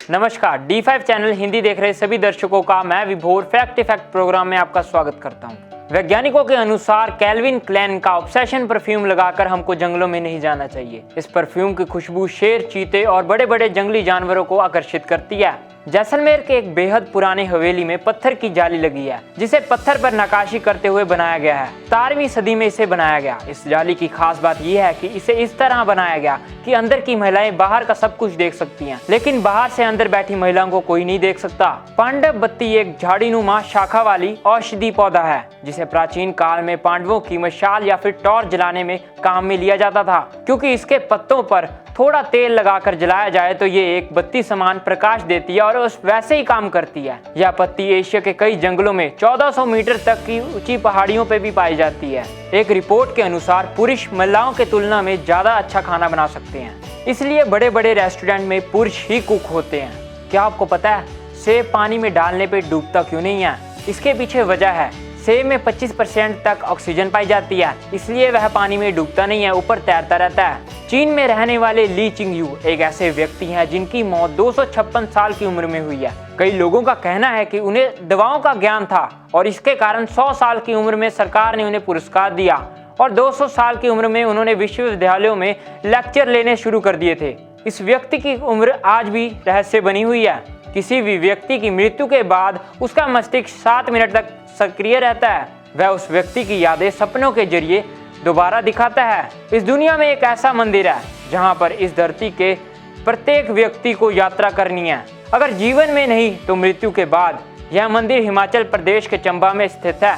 नमस्कार, D5 channel Hindi देख रहे सभी दर्शकों का मैं विभोर फैक्ट इफेक्ट प्रोग्राम में आपका स्वागत करता हूं। वैज्ञानिकों के अनुसार कैल्विन क्लेन का ऑब्सेशन परफ्यूम लगाकर हमको जंगलों में नहीं जाना चाहिए। इस परफ्यूम की खुशबू शेर, चीते और बड़े बड़े जंगली जानवरों को आकर्षित करती है। जैसलमेर के एक बेहद पुरानी हवेली में पत्थर की जाली लगी है, जिसे पत्थर पर नक्काशी करते हुए बनाया गया है। 17वीं सदी में इसे बनाया गया। इस जाली की खास बात यह है कि इसे इस तरह बनाया गया कि अंदर की महिलाएं बाहर का सब कुछ देख सकती हैं, लेकिन बाहर से अंदर बैठी महिलाओं को कोई नहीं देख सकता। पांडव बत्ती एक झाड़ीनुमा शाखा वाली औषधि पौधा है, जिसे प्राचीन काल में पांडवों की मशाल या फिर टॉर्च जलाने में काम में लिया जाता था। क्योंकि इसके पत्तों पर थोड़ा तेल लगाकर जलाया जाए तो ये एक बत्ती समान प्रकाश देती है और उस वैसे ही काम करती है। यह पत्ती एशिया के कई जंगलों में 1400 मीटर तक की ऊंची पहाड़ियों पर भी पाई जाती है। एक रिपोर्ट के अनुसार पुरुष महिलाओं के तुलना में ज्यादा अच्छा खाना बना सकते हैं, इसलिए बड़े बड़े रेस्टोरेंट में पुरुष ही कुक होते हैं। क्या आपको पता है सेब पानी में डालने पे डूबता क्यों नहीं है? इसके पीछे वजह है, सेब में 25% तक ऑक्सीजन पाई जाती है, इसलिए वह पानी में डूबता नहीं है, ऊपर तैरता रहता है। चीन में रहने वाले ली चिंगयू एक ऐसे व्यक्ति हैं जिनकी मौत 256 साल की उम्र में हुई है। कई लोगों का कहना है कि उन्हें दवाओं का ज्ञान था और इसके कारण 100 साल की उम्र में सरकार ने उन्हें पुरस्कार दिया और 200 साल की उम्र में उन्होंने विश्वविद्यालयों में लेक्चर लेने शुरू कर दिए थे। इस व्यक्ति की उम्र आज भी रहस्य बनी हुई है। किसी भी व्यक्ति की मृत्यु के बाद उसका मस्तिष्क 7 मिनट तक सक्रिय रहता है। वह उस व्यक्ति की यादें सपनों के जरिए दोबारा दिखाता है। इस दुनिया में एक ऐसा मंदिर है जहां पर इस धरती के प्रत्येक व्यक्ति को यात्रा करनी है, अगर जीवन में नहीं तो मृत्यु के बाद। यह मंदिर हिमाचल प्रदेश के चंबा में स्थित है।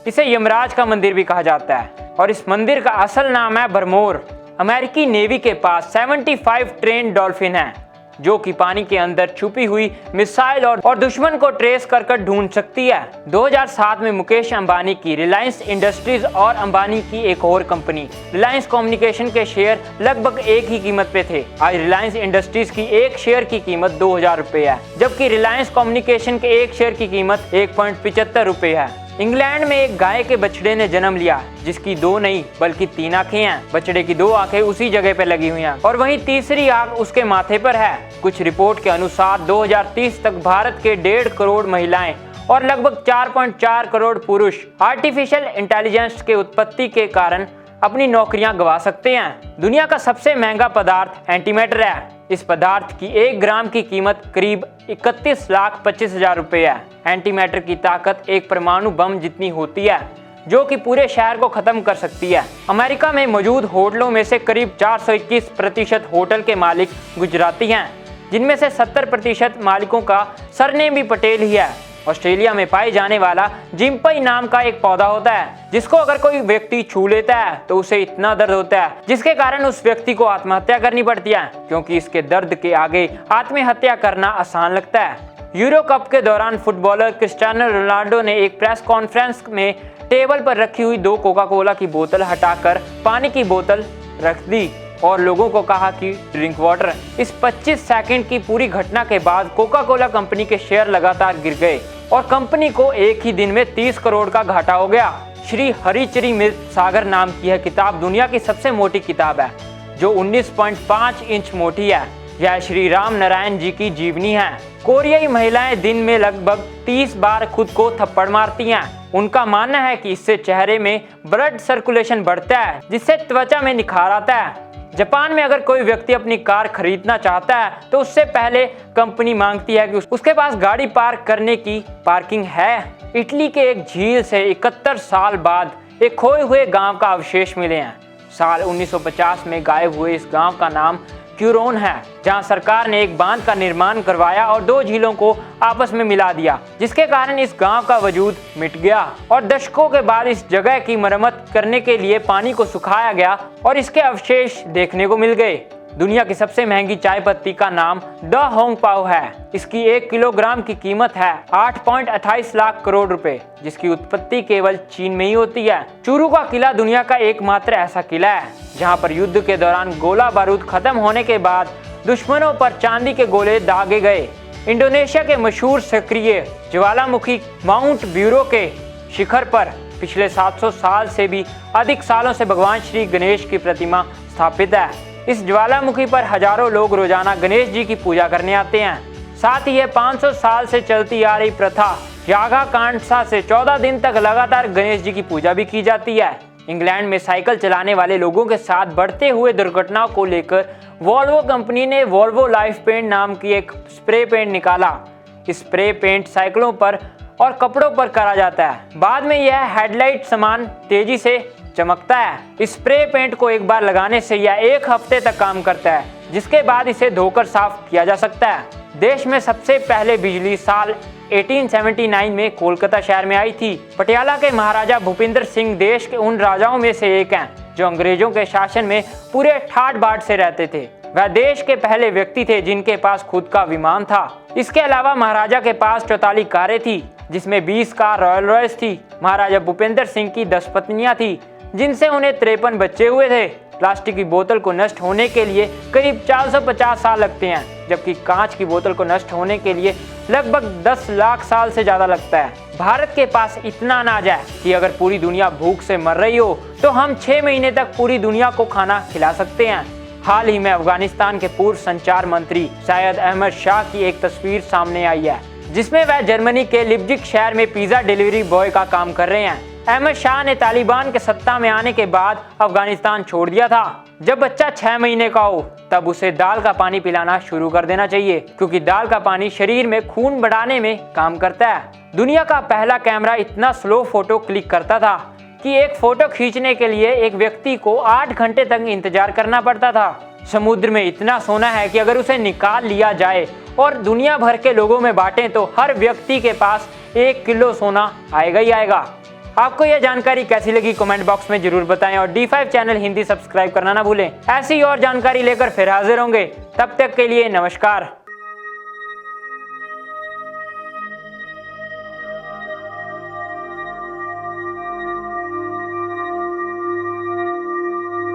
इसे यमराज का मंदिर भी कहा जाता है और इस मंदिर का असल नाम है भरमौर। अमेरिकी नेवी के पास 75 ट्रेन डॉल्फिन है, जो कि पानी के अंदर छुपी हुई मिसाइल और दुश्मन को ट्रेस कर ढूंढ सकती है। 2007 में मुकेश अंबानी की रिलायंस इंडस्ट्रीज और अंबानी की एक और कंपनी रिलायंस कम्युनिकेशन के शेयर लगभग एक ही कीमत पे थे। आज रिलायंस इंडस्ट्रीज की एक शेयर की कीमत 2000 रुपए है, जबकि रिलायंस कम्युनिकेशन के एक शेयर की कीमत 1.75 रुपए है। इंग्लैंड में एक गाय के बछड़े ने जन्म लिया, जिसकी 2 नहीं बल्कि 3 आंखें हैं। बछड़े की 2 आंखें उसी जगह पर लगी हुई हैं और वहीं तीसरी आंख उसके माथे पर है। कुछ रिपोर्ट के अनुसार 2030 तक भारत के 1.5 करोड़ महिलाएं और लगभग 4.4 करोड़ पुरुष आर्टिफिशियल इंटेलिजेंस के उत्पत्ति के कारण अपनी नौकरियां गंवा सकते हैं। दुनिया का सबसे महंगा पदार्थ एंटीमैटर है। इस पदार्थ की 1 ग्राम की कीमत करीब 31,25,000 रुपए है। एंटीमैटर की ताकत एक परमाणु बम जितनी होती है, जो कि पूरे शहर को खत्म कर सकती है। अमेरिका में मौजूद होटलों में से करीब 421% होटल के मालिक गुजराती हैं, जिनमें से 70% मालिकों का सरनेम भी पटेल ही है। ऑस्ट्रेलिया में पाए जाने वाला जिम्पई नाम का एक पौधा होता है, जिसको अगर कोई व्यक्ति छू लेता है तो उसे इतना दर्द होता है जिसके कारण उस व्यक्ति को आत्महत्या करनी पड़ती है, क्योंकि इसके दर्द के आगे आत्महत्या करना आसान लगता है। यूरो कप के दौरान फुटबॉलर क्रिस्टियानो रोनाल्डो ने एक प्रेस कॉन्फ्रेंस में टेबल पर रखी हुई 2 कोका कोला की बोतल हटाकर पानी की बोतल रख दी और लोगों को कहा कि ड्रिंक वाटर। इस 25 सेकंड की पूरी घटना के बाद कोका कोला कंपनी के शेयर लगातार गिर गए और कंपनी को एक ही दिन में 30 करोड़ का घाटा हो गया। श्री हरिचरिमृत सागर नाम की यह किताब दुनिया की सबसे मोटी किताब है, जो 19.5 इंच मोटी है। यह श्री राम नारायण जी की जीवनी है। कोरियाई महिलाएं दिन में लगभग 30 बार खुद को थप्पड़ मारती हैं। उनका मानना है कि इससे चेहरे में ब्लड सर्कुलेशन बढ़ता है, जिससे त्वचा में निखार आता है। जापान में अगर कोई व्यक्ति अपनी कार खरीदना चाहता है तो उससे पहले कंपनी मांगती है कि उसके पास गाड़ी पार्क करने की पार्किंग है। इटली के एक झील से 71 साल बाद एक खोए हुए गांव का अवशेष मिले हैं। साल 1950 में गायब हुए इस गांव का नाम क्यूरोन है, जहां सरकार ने एक बांध का निर्माण करवाया और 2 झीलों को आपस में मिला दिया, जिसके कारण इस गांव का वजूद मिट गया। और दशकों के बाद इस जगह की मरम्मत करने के लिए पानी को सुखाया गया और इसके अवशेष देखने को मिल गए। दुनिया की सबसे महंगी चाय पत्ती का नाम द होंग पाओ है। इसकी 1 किलोग्राम की कीमत है 8.28 लाख करोड़ रुपए, जिसकी उत्पत्ति केवल चीन में ही होती है। चूरू का किला दुनिया का एकमात्र ऐसा किला है जहां पर युद्ध के दौरान गोला बारूद खत्म होने के बाद दुश्मनों पर चांदी के गोले दागे गए। इंडोनेशिया के मशहूर सक्रिय ज्वालामुखी माउंट ब्यूरो के शिखर पर पिछले 700 साल से भी अधिक सालों से भगवान श्री गणेश की प्रतिमा स्थापित है। इस ज्वालामुखी पर हजारों लोग रोजाना गणेश जी की पूजा करने आते हैं। साथ ही यह 500 साल से चलती आ रही प्रथा यागा कांसा से 14 दिन तक लगातार गणेश जी की पूजा भी की जाती है। इंग्लैंड में साइकिल चलाने वाले लोगों के साथ बढ़ते हुए दुर्घटनाओं को लेकर वोल्वो कंपनी ने वोल्वो लाइफ पेंट नाम की एक स्प्रे पेंट निकाला। स्प्रे पेंट साइकिलों पर और कपड़ों पर करा जाता है। बाद में यह हेडलाइट समान तेजी से चमकता है। स्प्रे पेंट को एक बार लगाने से यह 1 हफ्ते तक काम करता है, जिसके बाद इसे धोकर साफ किया जा सकता है। देश में सबसे पहले बिजली साल 1879 में कोलकाता शहर में आई थी। पटियाला के महाराजा भूपिंदर सिंह देश के उन राजाओं में से एक हैं जो अंग्रेजों के शासन में पूरे ठाट बाट से रहते थे। वह देश के पहले व्यक्ति थे जिनके पास खुद का विमान था। इसके अलावा महाराजा के पास 44 कारें थी, जिसमें 20 कार रॉयल रॉयल्स थी। महाराजा भूपेंद्र सिंह की 10 पत्नियां थी, जिनसे उन्हें 53 बच्चे हुए थे। प्लास्टिक की बोतल को नष्ट होने के लिए करीब 450 साल लगते हैं, जबकि कांच की बोतल को नष्ट होने के लिए लगभग 10 लाख साल से ज्यादा लगता है। भारत के पास इतना अनाज है कि अगर पूरी दुनिया भूख से मर रही हो तो हम 6 महीने तक पूरी दुनिया को खाना खिला सकते हैं। हाल ही में अफगानिस्तान के पूर्व संचार मंत्री सैयद अहमद शाह की एक तस्वीर सामने आई है, जिसमें वह जर्मनी के लिप्जिग शहर में पिज्जा डिलीवरी बॉय का काम कर रहे हैं। अहमद शाह ने तालिबान के सत्ता में आने के बाद अफगानिस्तान छोड़ दिया था। जब बच्चा 6 महीने का हो तब उसे दाल का पानी पिलाना शुरू कर देना चाहिए, क्योंकि दाल का पानी शरीर में खून बढ़ाने में काम करता है। दुनिया का पहला कैमरा इतना स्लो फोटो क्लिक करता था कि एक फोटो खींचने के लिए एक व्यक्ति को 8 घंटे तक इंतजार करना पड़ता था। समुद्र में इतना सोना है कि अगर उसे निकाल लिया जाए और दुनिया भर के लोगों में बांटें तो हर व्यक्ति के पास 1 किलो सोना आएगा ही आएगा। आपको यह जानकारी कैसी लगी कमेंट बॉक्स में जरूर बताएं और D5 चैनल हिंदी सब्सक्राइब करना ना भूलें। ऐसी और जानकारी लेकर फिर हाजिर होंगे, तब तक के लिए नमस्कार।